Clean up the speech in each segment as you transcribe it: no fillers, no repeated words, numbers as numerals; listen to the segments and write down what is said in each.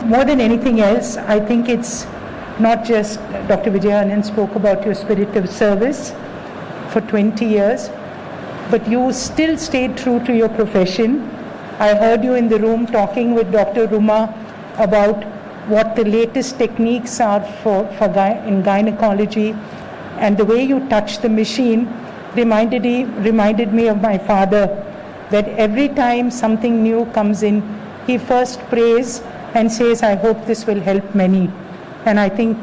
more than anything else, I think it's not just Dr. Vijayanand spoke about your spirit of service for 20 years, but you still stayed true to your profession. I heard you in the room talking with Dr. Ruma about what the latest techniques are in gynecology, and the way you touch the machine reminded me of my father, that every time something new comes in, he first prays and says, I hope this will help many. And I think,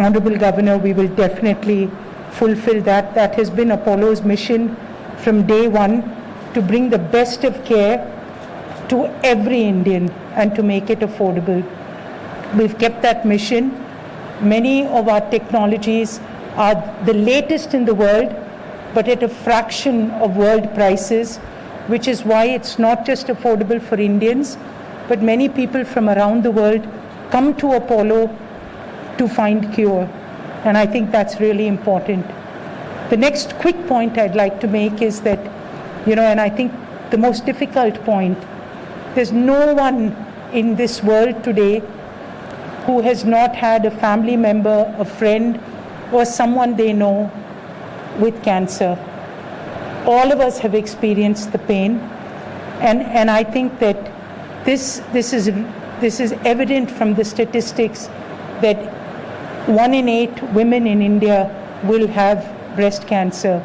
Honorable Governor, we will definitely fulfill that. That has been Apollo's mission from day one, to bring the best of care to every Indian and to make it affordable. We've kept that mission. Many of our technologies are the latest in the world, but at a fraction of world prices, which is why it's not just affordable for Indians, but many people from around the world come to Apollo to find cure. And I think that's really important. The next quick point I'd like to make is that, and I think the most difficult point, there's no one in this world today who has not had a family member, a friend, or someone they know with cancer. All of us have experienced the pain, and I think that this is evident from the statistics that 1 in 8 women in India will have breast cancer.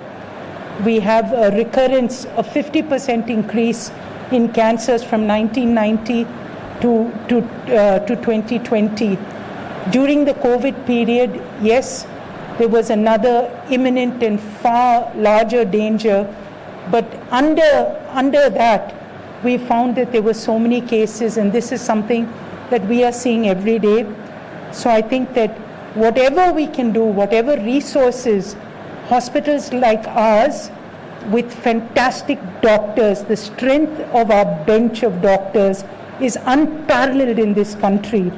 We have a recurrence of 50% increase in cancers from 1990 to 2020. During the COVID period, yes, there was another imminent and far larger danger, but under that, we found that there were so many cases, and this is something that we are seeing every day. So I think that whatever we can do, whatever resources, hospitals like ours, with fantastic doctors, the strength of our bench of doctors is unparalleled in this country.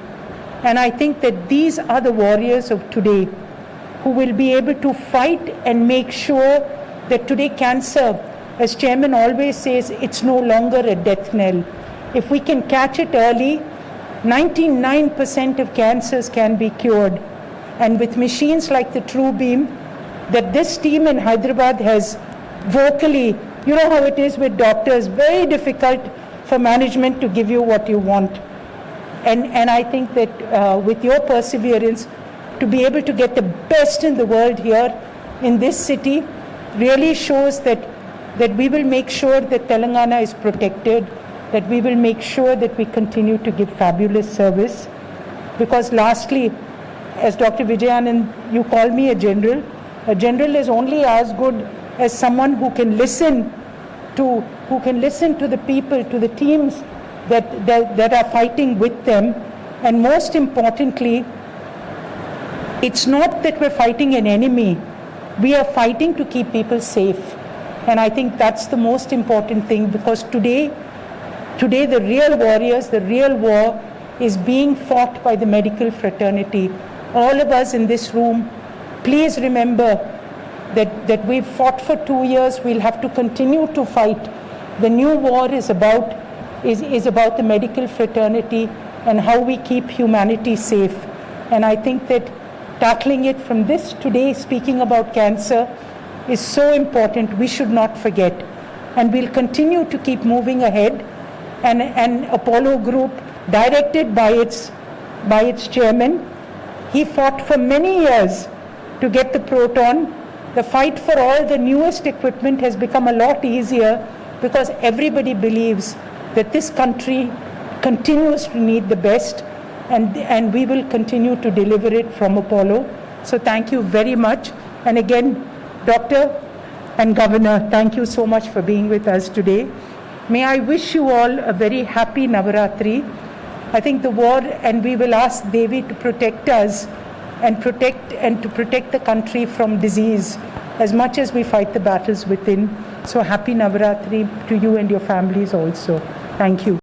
And I think that these are the warriors of today who will be able to fight and make sure that today cancer, as Chairman always says, it's no longer a death knell. If we can catch it early, 99% of cancers can be cured. And with machines like the TrueBeam, that this team in Hyderabad has vocally, you know how it is with doctors, very difficult for management to give you what you want. And I think that with your perseverance, to be able to get the best in the world here in this city really shows that we will make sure that Telangana is protected, that we will make sure that we continue to give fabulous service. Because lastly, as Dr. Vijayanand, you call me a general. A general is only as good as someone who can listen to the people, to the teams that are fighting with them. And most importantly, it's not that we're fighting an enemy. We are fighting to keep people safe. And I think that's the most important thing, because today the real warriors, the real war is being fought by the medical fraternity. All of us in this room, please remember that we've fought for 2 years. We'll have to continue to fight. The new war is about the medical fraternity and how we keep humanity safe. And I think that tackling it from this today, speaking about cancer, is so important. We should not forget. And we'll continue to keep moving ahead. And Apollo Group, directed by its chairman, he fought for many years to get the proton. The fight for all the newest equipment has become a lot easier because everybody believes that this country continues to need the best, and we will continue to deliver it from Apollo. So thank you very much. And again, Doctor and Governor, thank you so much for being with us today. May I wish you all a very happy Navaratri. I think the war, and we will ask Devi to protect us and to protect the country from disease as much as we fight the battles within. So happy Navaratri to you and your families also. Thank you.